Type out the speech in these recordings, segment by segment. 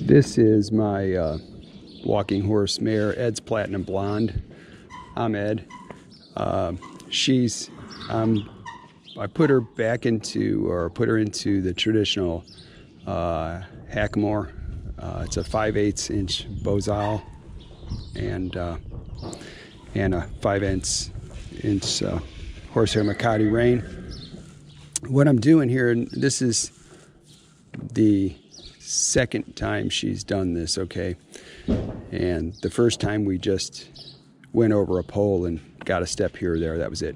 This is my walking horse mare, Ed's Platinum Blonde. I'm Ed. I put her back into, or put her into the traditional Hackamore. It's a 5/8 inch Bozal and a 5/8 horsehair Makati rein. What I'm doing here, and this is the second time she's done this, okay? And the first time we just went over a pole and got a step here or there, that was it.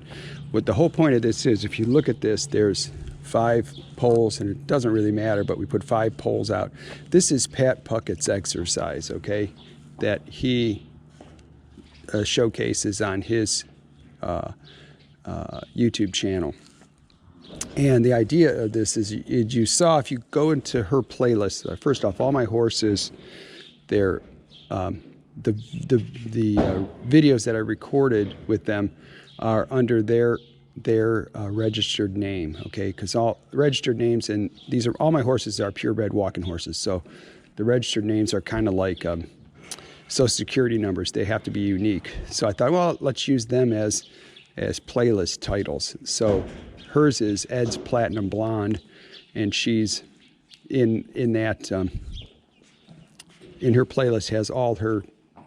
What the whole point of this is, if you look at this, there's 5 poles, and it doesn't really matter, but we put 5 poles out. This is Pat Puckett's exercise, okay, that he showcases on his YouTube channel. And the idea of this is, you saw, if you go into her playlist, first off, all my horses, they're the videos that I recorded with them are under their registered name, okay? Because all registered names, and these are all my horses are purebred walking horses, so the registered names are kind of like social security numbers. They have to be unique. So I thought, well, let's use them as playlist titles. So hers is Ed's Platinum Blonde, and she's in that in her playlist has all her,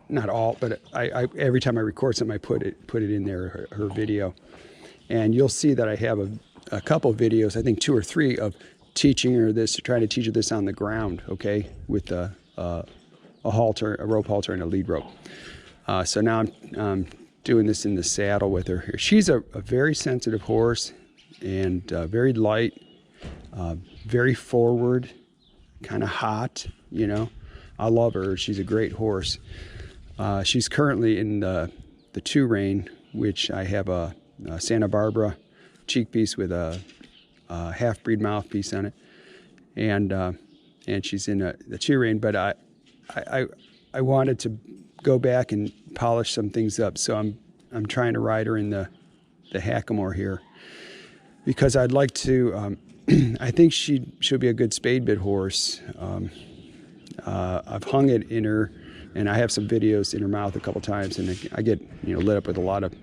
not all, but I every time I record something, I put it in there, her video. And you'll see that I have a couple videos, I think 2 or 3, of teaching her this, trying to teach her this on the ground, okay, with a halter, a rope halter, and a lead rope. So now I'm doing this in the saddle with her. She's a very sensitive horse, and very light, very forward, kind of hot, you know. I love her. She's a great horse. She's currently in the 2 rein, which I have a Santa Barbara cheek piece with a half-breed mouthpiece on it, and she's in the 2 rein. But I wanted to go back and polish some things up, so I'm trying to ride her in the Hackamore here, because I'd like to. I think she'll be a good spade bit horse. I've hung it in her, and I have some videos in her mouth a couple times, and I get lit up with a lot of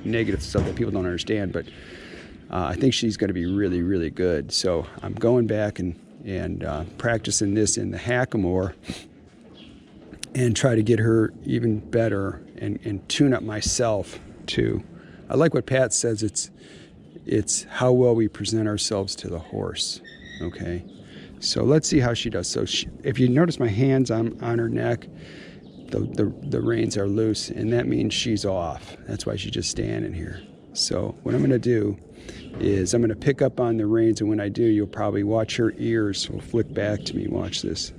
negative stuff that people don't understand. But I think she's going to be really, really good. So I'm going back and practicing this in the Hackamore, and try to get her even better and tune up myself too. I like what Pat says. It's how well we present ourselves to the horse, okay? So let's see how she does. So if you notice my hands on her neck, the reins are loose, and that means she's off. That's why she's just standing here. So what I'm going to do is I'm going to pick up on the reins, and when I do, you'll probably watch her ears will flick back to me. Watch this.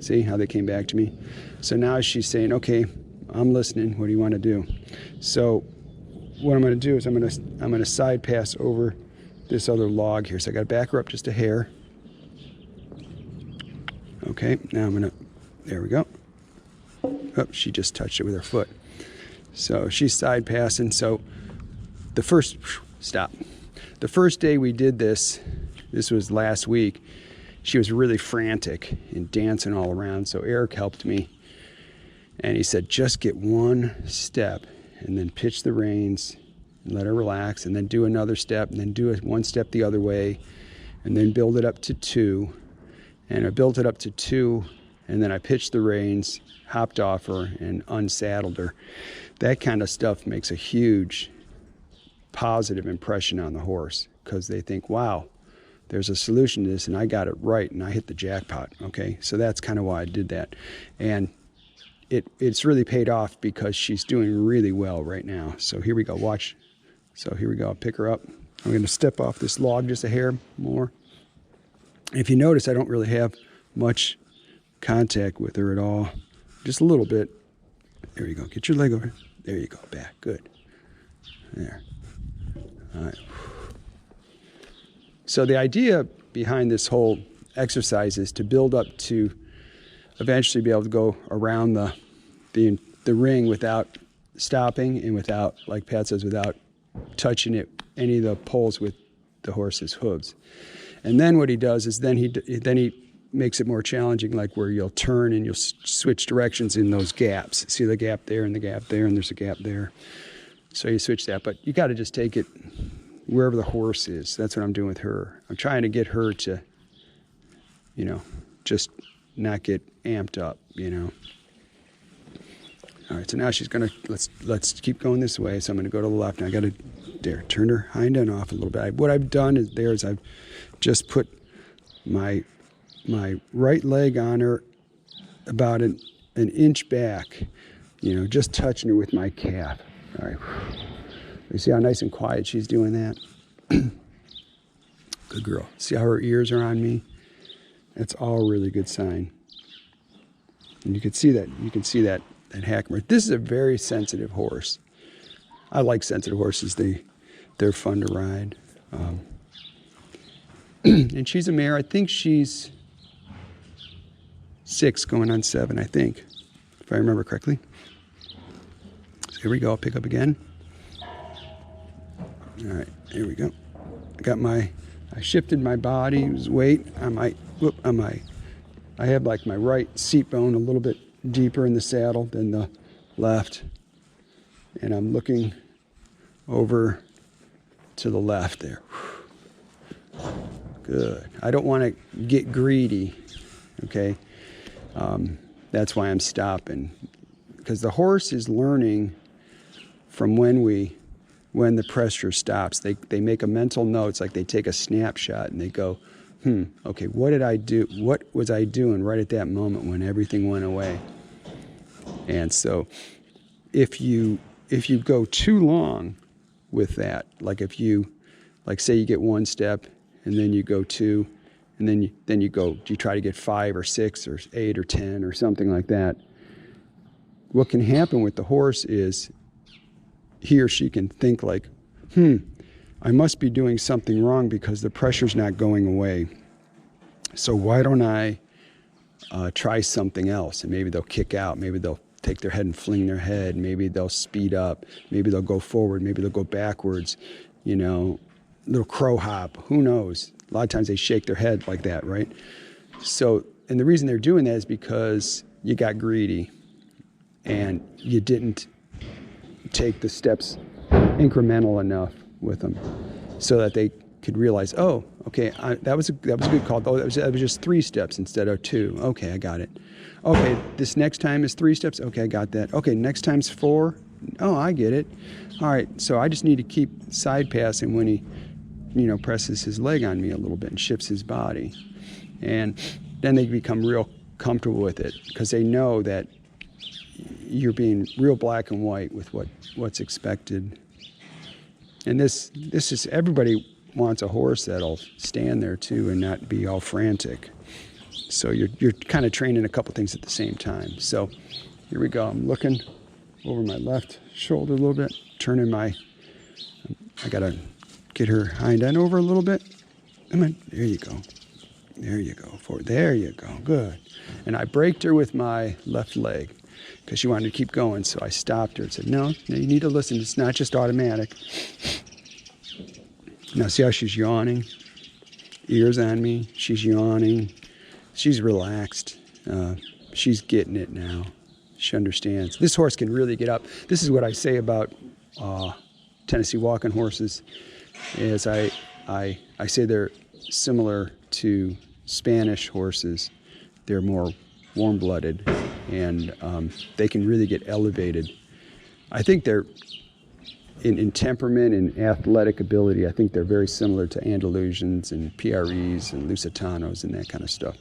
See how they came back to me? So now she's saying, okay, I'm listening. What do you want to do? So what I'm going to do is I'm going to side pass over this other log here. So I got to back her up just a hair. Okay, now there we go. Oh, she just touched it with her foot. So she's side passing. So the first day we did this was last week, she was really frantic and dancing all around. So Eric helped me, and he said, just get 1 step and then pitch the reins and let her relax, and then do another step, and then do 1 step the other way, and then build it up to 2. And I built it up to 2, and then I pitched the reins, hopped off her, and unsaddled her. That kind of stuff makes a huge positive impression on the horse, because they think, wow, there's a solution to this, and I got it right, and I hit the jackpot, okay? So that's kind of why I did that. And it's really paid off, because she's doing really well right now. So here we go, watch. So here we go, I'll pick her up. I'm going to step off this log just a hair more. If you notice, I don't really have much contact with her at all. Just a little bit. There you go. Get your leg over. There you go. Back. Good. There. All right. So the idea behind this whole exercise is to build up to eventually be able to go around the ring without stopping, and without, like Pat says, without touching any of the poles with the horse's hooves. And then what he does is then he makes it more challenging, like where you'll turn and you'll switch directions in those gaps. See the gap there and the gap there, and there's a gap there. So you switch that, but you got to just take it wherever the horse is. That's what I'm doing with her. I'm trying to get her to, you know, just not get amped up, you know. All right, so now she's gonna, let's keep going this way. So I'm gonna go to the left. Now I gotta, there, turn her hind end off a little bit. What I've done is I've just put my right leg on her about an inch back, you know, just touching her with my calf. All right, you see how nice and quiet she's doing that? Good girl. See how her ears are on me? That's all a really good sign. And you can see that Hackamore. This is a very sensitive horse. I like sensitive horses. They're fun to ride. And she's a mare. I think she's 6 going on 7, I think, if I remember correctly. So here we go. I'll pick up again. All right, here we go. I shifted my body's weight on my, I have like my right seat bone a little bit deeper in the saddle than the left. And I'm looking over to the left there. Good. I don't want to get greedy, okay? That's why I'm stopping. Because the horse is learning from when the pressure stops. They make a mental note. It's like they take a snapshot and they go, okay, what did I do? What was I doing right at that moment when everything went away? And so if you go too long with that, like if you, like say you get 1 step and then you go 2, and then you try to get 5 or 6 or 8 or 10 or something like that, what can happen with the horse is he or she can think like, I must be doing something wrong because the pressure's not going away. So why don't I try something else? And maybe they'll kick out. Maybe they'll take their head and fling their head. Maybe they'll speed up. Maybe they'll go forward. Maybe they'll go backwards. You know, little crow hop. Who knows? A lot of times they shake their head like that, right? So, and the reason they're doing that is because you got greedy and you didn't take the steps incremental enough with them so that they could realize, oh, okay, that was a good call. Oh, that was just 3 steps instead of 2. Okay, I got it. Okay, this next time is 3 steps. Okay, I got that. Okay, next time's 4. Oh, I get it. All right, so I just need to keep side passing when he, you know, presses his leg on me a little bit and shifts his body. And then they become real comfortable with it because they know that you're being real black and white with what's expected. And this is, everybody wants a horse that'll stand there too and not be all frantic. So you're kind of training a couple things at the same time. So here we go. I'm looking over my left shoulder a little bit, turning I gotta get her hind end over a little bit. Come on, there you go. There you go. Forward. There you go. Good. And I braked her with my left leg because she wanted to keep going. So I stopped her and said, no, you need to listen. It's not just automatic. Now see how she's yawning? Ears on me. She's yawning. She's relaxed. She's getting it now. She understands. This horse can really get up. This is what I say about Tennessee walking horses. Is I say they're similar to Spanish horses. They're more warm-blooded, and they can really get elevated. I think they're in temperament and athletic ability. I think they're very similar to Andalusians and PREs and Lusitanos and that kind of stuff,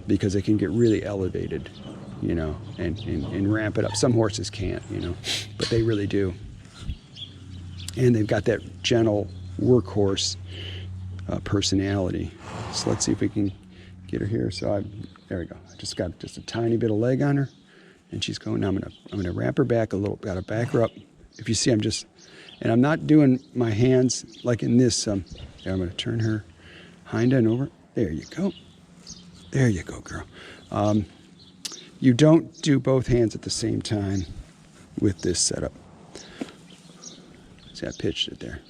because they can get really elevated, you know, and ramp it up. Some horses can't, you know, but they really do. And they've got that gentle workhorse personality. So let's see if we can get her here. So there we go. I just got just a tiny bit of leg on her, and she's going. Now I'm gonna wrap her back a little. Got to back her up. If you see, I'm not doing my hands like in this. There, I'm gonna turn her hind end over. There you go. There you go, girl. You don't do both hands at the same time with this setup. See, I pitched it there.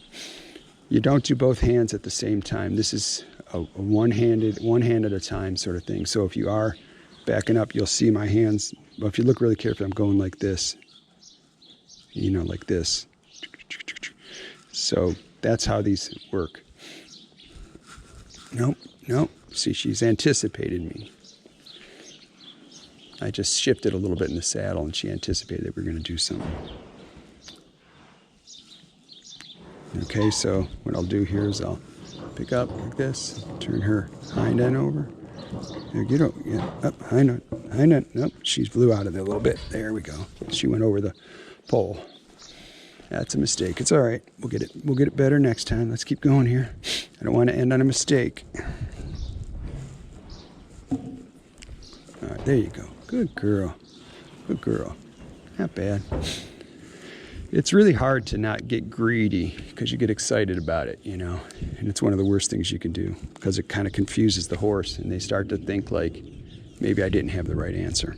You don't do both hands at the same time. This is a one hand at a time sort of thing. So if you are backing up, you'll see my hands. But if you look really carefully, I'm going like this, you know, like this. So that's how these work. Nope, nope. See, she's anticipated me. I just shifted a little bit in the saddle, and she anticipated that we were going to do something. Okay, so what I'll do here is I'll pick up like this, turn her hind end over. There, get over, yeah, up, hind end. Nope, she flew out of there a little bit. There we go. She went over the pole. That's a mistake. It's all right. We'll get it better next time. Let's keep going here. I don't want to end on a mistake. All right, there you go. Good girl. Good girl. Not bad. It's really hard to not get greedy because you get excited about it, you know. And it's one of the worst things you can do because it kind of confuses the horse and they start to think like, maybe I didn't have the right answer.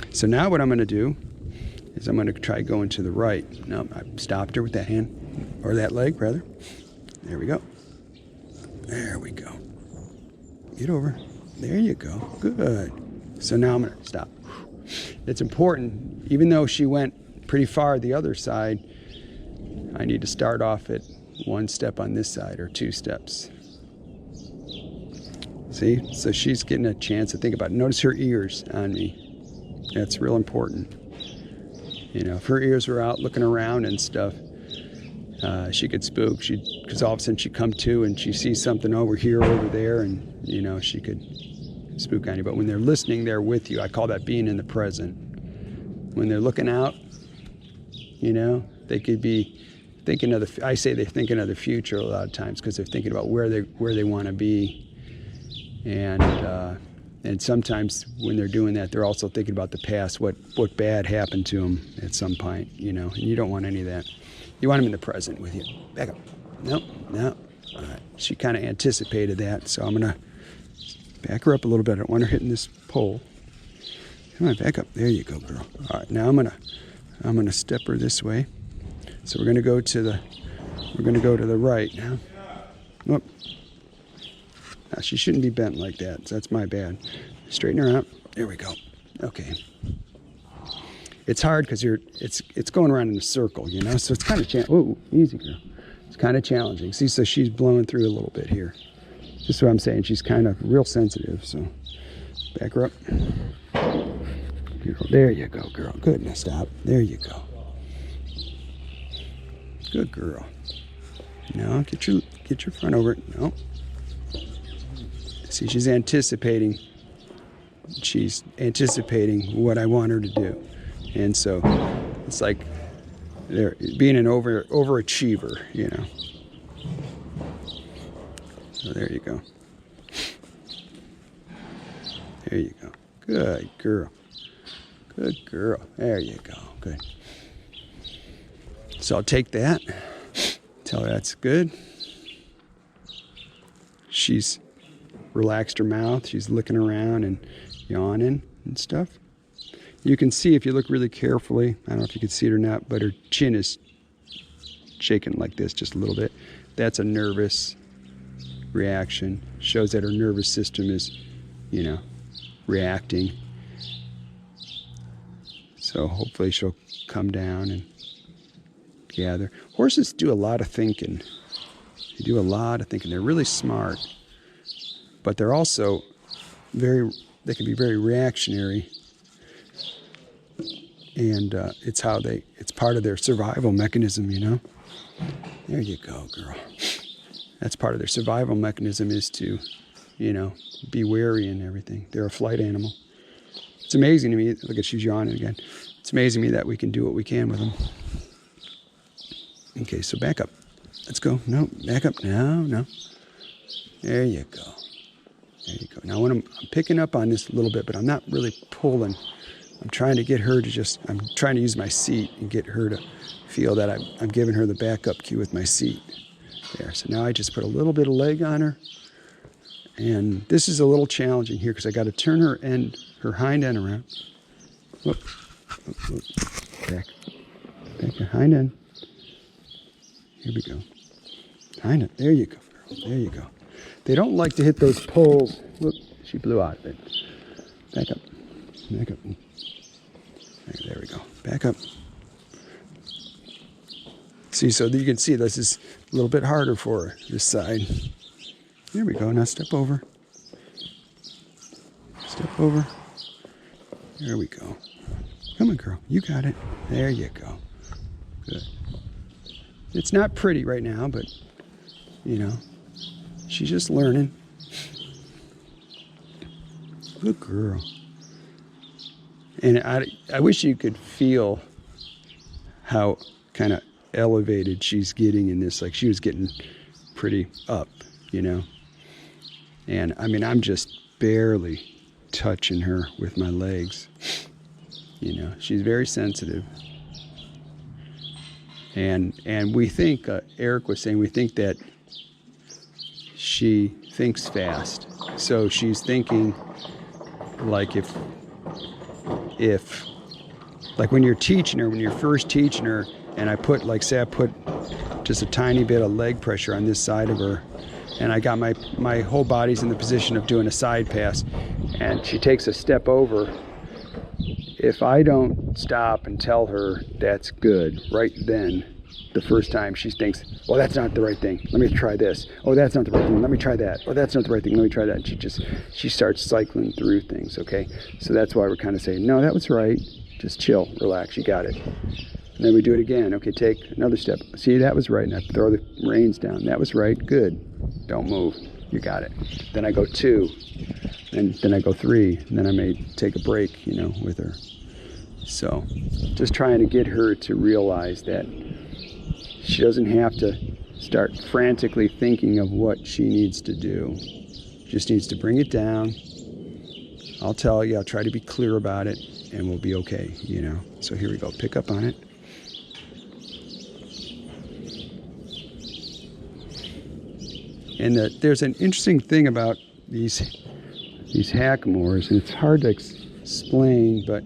So now what I'm going to do is I'm going to try going to the right. No, I stopped her with that hand, or that leg rather. There we go. There we go. Get over. There you go. Good. So now I'm going to stop. It's important, even though she went pretty far the other side, I need to start off at one step on this side or two steps. See? So she's getting a chance to think about it. Notice her ears on me. That's real important. You know, if her ears were out looking around and stuff, she could spook. Because all of a sudden she'd come to and she sees something over here, over there, and, you know, she could spook on you. But when they're listening, they're with you. I call that being in the present. When they're looking out, you know, they could be thinking of the, I say they're thinking of the future a lot of times because they're thinking about where they want to be. And sometimes when they're doing that, they're also thinking about the past, what bad happened to them at some point, you know, and you don't want any of that. You want them in the present with you. Back up. Nope, no. All right. She kind of anticipated that, so I'm going to back her up a little bit. I don't want her hitting this pole. Come on, back up. There you go, girl. All right, now I'm gonna step her this way. So we're gonna go to the right now. Whoop. Now she shouldn't be bent like that. So that's my bad. Straighten her out. There we go. Okay. It's hard because it's going around in a circle, you know. So it's kind of whoa, easy, girl. It's kind of challenging. See, so she's blowing through a little bit here. Just what I'm saying. She's kind of real sensitive. So back her up. There you go, girl. Good. Now stop. There you go. Good girl. Now get your front over it. No. See, she's anticipating. She's anticipating what I want her to do, and so it's like they're being an overachiever, you know. So there you go. There you go. Good girl. Good girl. There you go. Good. So I'll take that. Tell her that's good. She's relaxed her mouth. She's looking around and yawning and stuff. You can see if you look really carefully, I don't know if you can see it or not, but her chin is shaking like this just a little bit. That's a nervous reaction. Shows that her nervous system is, you know, reacting. So hopefully she'll come down and gather. Horses do a lot of thinking. They do a lot of thinking. They're really smart, but they're also they can be very reactionary. And it's part of their survival mechanism, you know. There you go, girl. That's part of their survival mechanism is to, you know, be wary and everything. They're a flight animal. It's amazing to me. Look at, she's yawning again. It's amazing to me that we can do what we can with them. Okay, so back up. Let's go. No, back up. No. There you go. There you go. Now when I'm picking up on this a little bit, but I'm not really pulling. I'm trying to get her to I'm trying to use my seat and get her to feel that I'm giving her the backup cue with my seat. There. So now I just put a little bit of leg on her. And this is a little challenging here because I got to turn her hind end around. Whoop. Back her hind end. Here we go. Hind end. There you go, girl. There you go. They don't like to hit those poles. Whoop, she blew out of it. Back up. Back up. There we go. Back up. See, so you can see this is a little bit harder for her, this side. There we go. Now step over. Step over. There we go. Come on, girl. You got it. There you go. Good. It's not pretty right now, but, you know, she's just learning. Good girl. And I wish you could feel how kind of elevated she's getting in this. Like, she was getting pretty up, you know. And, I mean, I'm just barely touching her with my legs. You know, she's very sensitive. And we think, Eric was saying, we think that she thinks fast. So she's thinking, like, if like when you're teaching her, when you're first teaching her, and I put, like, say I put just a tiny bit of leg pressure on this side of her, and I got my whole body's in the position of doing a side pass, and she takes a step over. If I don't stop and tell her that's good right then, the first time, she thinks, well, that's not the right thing. Let me try this. Oh, that's not the right thing. Let me try that. Oh, that's not the right thing. Let me try that. And she starts cycling through things, okay? So that's why we're kind of saying, no, that was right. Just chill, relax, you got it. And then we do it again. Okay, take another step. See, that was right. And I throw the reins down. That was right. Good. Don't move. You got it. Then I go 2. And then I go 3. And then I may take a break, you know, with her. So just trying to get her to realize that she doesn't have to start frantically thinking of what she needs to do. Just needs to bring it down. I'll tell you, I'll try to be clear about it, and we'll be okay, you know. So here we go. Pick up on it. And there's an interesting thing about these hackamores, and it's hard to explain, but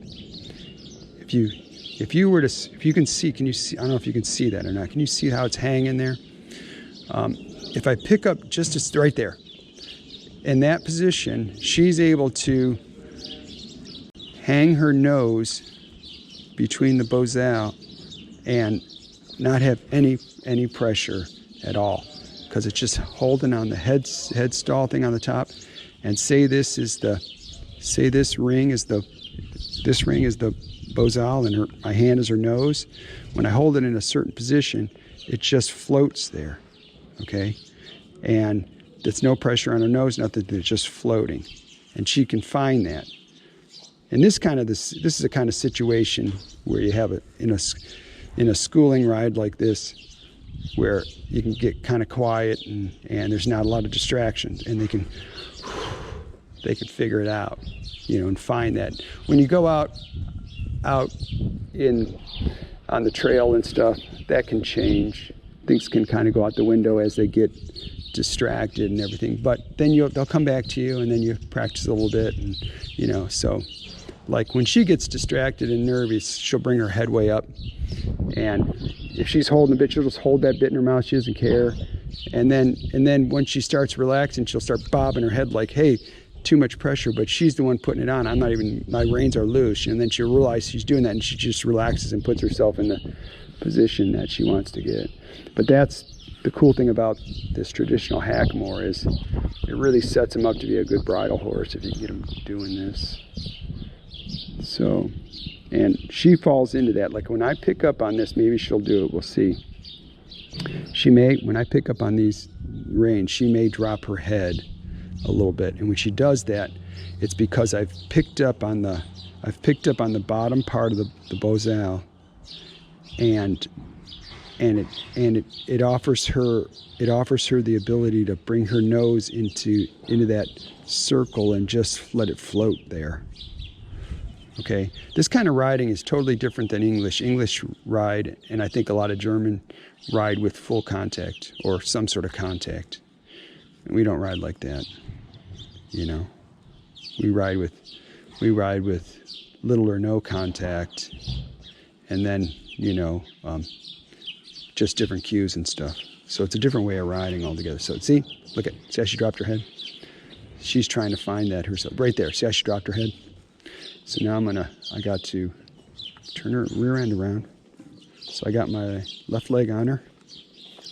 if you can see, can you see? I don't know if you can see that or not. Can you see how it's hanging there? If I pick up just right there, in that position, she's able to hang her nose between the bozal and not have any pressure at all, because it's just holding on the head stall thing on the top. And say this ring is the bozal, and my hand is her nose. When I hold it in a certain position, it just floats there, okay? And there's no pressure on her nose, nothing. It's just floating, and she can find that. And this is a kind of situation where you have it in a schooling ride like this, where you can get kind of quiet and there's not a lot of distractions, and they can figure it out, you know, and find that. When you go out on the trail and stuff, that can change. Things can kind of go out the window as they get distracted and everything. But then they'll come back to you, and then you practice a little bit, and you know. So, like when she gets distracted and nervous, she'll bring her head way up, and if she's holding a bit, she'll just hold that bit in her mouth. She doesn't care. And then when she starts relaxing, she'll start bobbing her head like, hey, too much pressure, but she's the one putting it on. I'm not even, my reins are loose. And then she'll realize she's doing that, and she just relaxes and puts herself in the position that she wants to get. But that's the cool thing about this traditional hackamore, is it really sets him up to be a good bridle horse if you can get him doing this. So, and she falls into that. Like when I pick up on this, maybe she'll do it, we'll see. She may, when I pick up on these reins, she may drop her head a little bit, and when she does that, it's because I've picked up on the bottom part of the bozal, and it offers her the ability to bring her nose into that circle and just let it float there. Okay, this kind of riding is totally different than English ride, and I think a lot of German ride with full contact or some sort of contact. And we don't ride like that. You know, we ride with little or no contact, and then, you know, just different cues and stuff. So it's a different way of riding altogether. So see how she dropped her head? She's trying to find that herself. Right there, see how she dropped her head? So now I got to turn her rear end around. So I got my left leg on her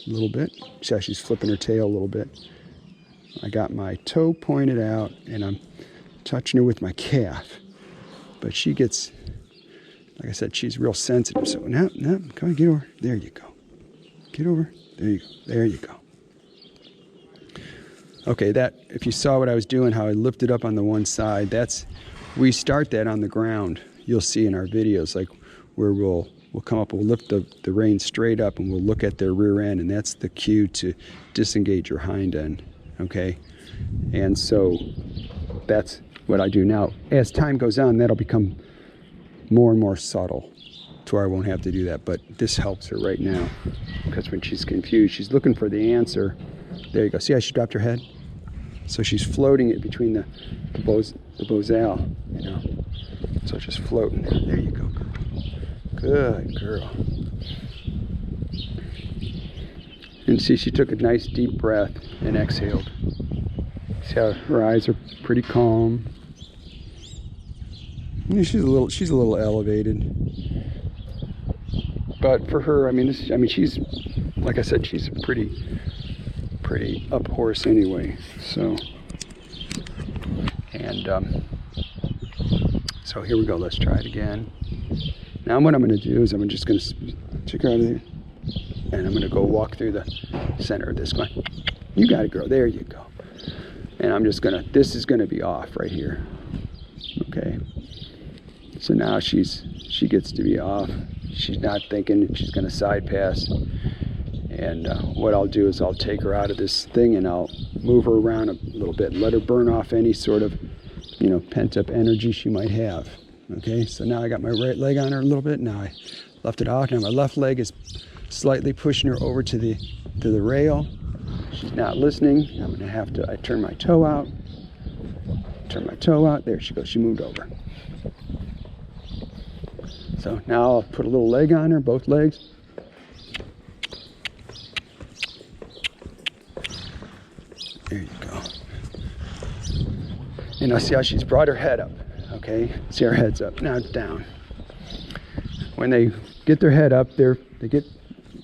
a little bit. See how she's flipping her tail a little bit. I got my toe pointed out and I'm touching her with my calf. But she gets, like I said, she's real sensitive. So now, come on, get over. There you go. Get over. There you go. There you go. Okay, that, if you saw what I was doing, how I lifted up on the one side, we start that on the ground. You'll see in our videos, like where we'll come up, we'll lift the reins straight up and we'll look at their rear end, and that's the cue to disengage your hind end, okay? And so that's what I do. Now, as time goes on, that'll become more and more subtle to where I won't have to do that, but this helps her right now because when she's confused, she's looking for the answer. There you go. See how she dropped her head? So she's floating it between the bozal, you know. So it's just floating there. There you go, girl. Good girl. And see, she took a nice deep breath and exhaled. See how her eyes are pretty calm. Yeah, she's a little elevated. But for her, I mean, she's, like I said, she's a pretty up horse anyway. So, and so here we go. Let's try it again. Now what I'm going to do is I'm just going to take her out of there, and I'm going to go walk through the center of this one. You got it, girl. There you go. And I'm just going to, this is going to be off right here. Okay. So now she gets to be off. She's not thinking. She's going to side pass. And what I'll do is I'll take her out of this thing and I'll move her around a little bit and let her burn off any sort of, you know, pent up energy she might have. Okay, so now I got my right leg on her a little bit. Now I left it off. Now my left leg is slightly pushing her over to the rail. She's not listening. I'm gonna have to, I turn my toe out. Turn my toe out. There she goes. She moved over. So now I'll put a little leg on her, both legs. There you go. And now see how she's brought her head up. Okay, see her head's up. Now it's down. When they get their head up, they get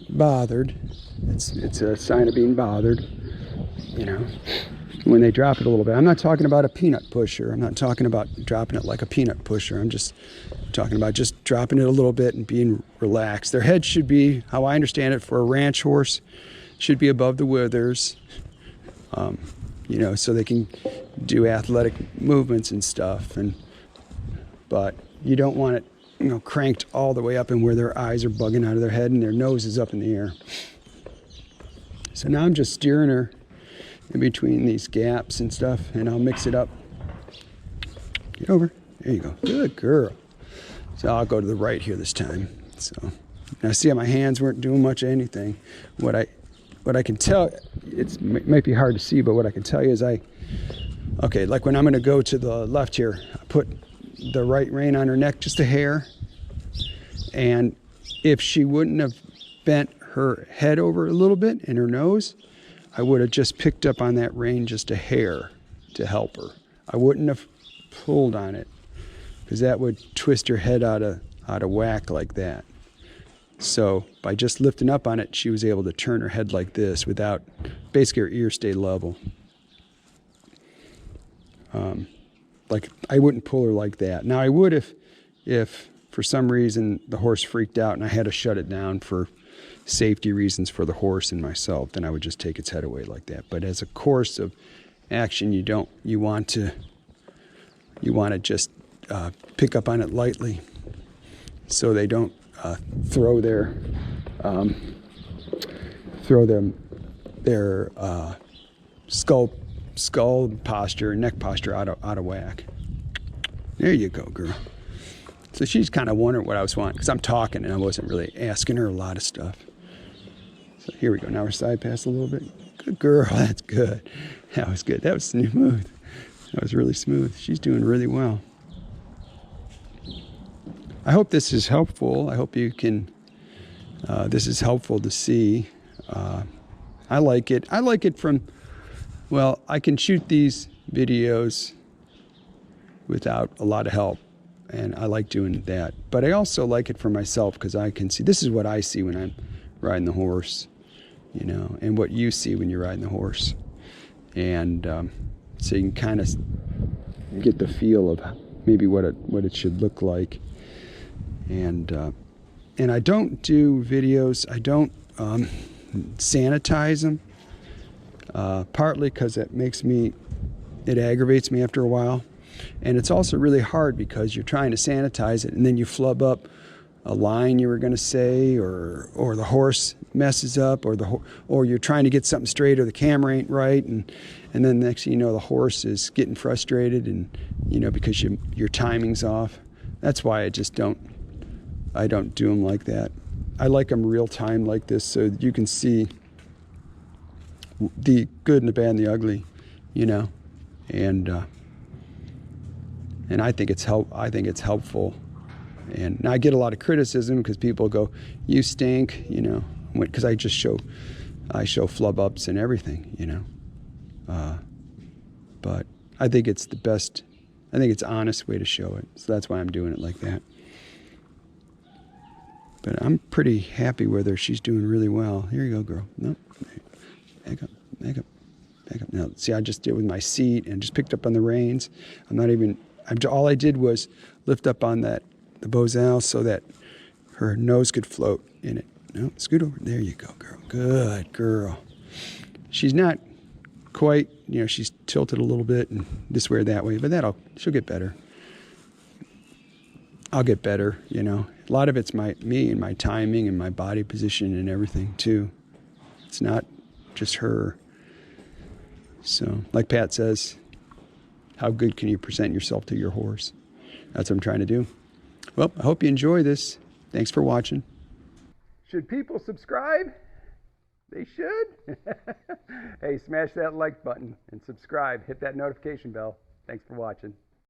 bothered. It's a sign of being bothered, you know. When they drop it a little bit. I'm not talking about a peanut pusher. I'm not talking about dropping it like a peanut pusher. I'm just talking about just dropping it a little bit and being relaxed. Their head should be, how I understand it, for a ranch horse, should be above the withers. You know, so they can do athletic movements and stuff. But you don't want it, you know, cranked all the way up and where their eyes are bugging out of their head and their nose is up in the air. So now I'm just steering her in between these gaps and stuff, and I'll mix it up. Get over. There you go. Good girl. So I'll go to the right here this time. So now see how my hands weren't doing much of anything. What I can tell, it might be hard to see, but what I can tell you is okay, like when I'm going to go to the left here, I put the right rein on her neck just a hair, and if she wouldn't have bent her head over a little bit and her nose, I would have just picked up on that rein just a hair to help her. I wouldn't have pulled on it because that would twist her head out of whack like that. So by just lifting up on it, she was able to turn her head like this without, basically her ear stayed level. Like I wouldn't pull her like that. Now I would if for some reason the horse freaked out and I had to shut it down for safety reasons for the horse and myself, then I would just take its head away like that. But as a course of action, you want to just pick up on it lightly so they don't throw their skull posture, neck posture out of whack. There you go, girl. So she's kind of wondering what I was wanting because I'm talking and I wasn't really asking her a lot of stuff. So here we go. Now we're side pass a little bit. Good girl. That's good. That was good. That was smooth. That was really smooth. She's doing really well. I hope this is helpful. I hope you can, this is helpful to see. I like it. I like it from, well, I can shoot these videos without a lot of help, and I like doing that. But I also like it for myself because I can see, this is what I see when I'm riding the horse, you know, and what you see when you're riding the horse. And so you can kind of get the feel of maybe what it should look like. And I don't do videos, I don't sanitize them, partly because it aggravates me after a while. And it's also really hard because you're trying to sanitize it and then you flub up a line you were going to say, or the horse messes up, or you're trying to get something straight, or the camera ain't right, and then next thing you know, the horse is getting frustrated, and you know, because your timing's off. That's why I don't do them like that. I like them real time like this, so that you can see the good and the bad and the ugly, you know, and I think it's helpful. And I get a lot of criticism because people go, "You stink," you know, because I show flub ups and everything, you know. But I think it's the best. I think it's an honest way to show it. So that's why I'm doing it like that. But I'm pretty happy with her. She's doing really well. Here you go, girl. Nope. Back up, back up, back up. Now, see, I just did it with my seat and just picked up on the reins. All I did was lift up on the bosal so that her nose could float in it. No, scoot over. There you go, girl. Good girl. She's not quite, you know, she's tilted a little bit and this way or that way, but she'll get better. I'll get better, you know. A lot of it's me and my timing and my body position and everything too. It's not just her. So, like Pat says, how good can you present yourself to your horse? That's what I'm trying to do. Well, I hope you enjoy this. Thanks for watching. Should people subscribe? They should. Hey, smash that like button and subscribe. Hit that notification bell. Thanks for watching.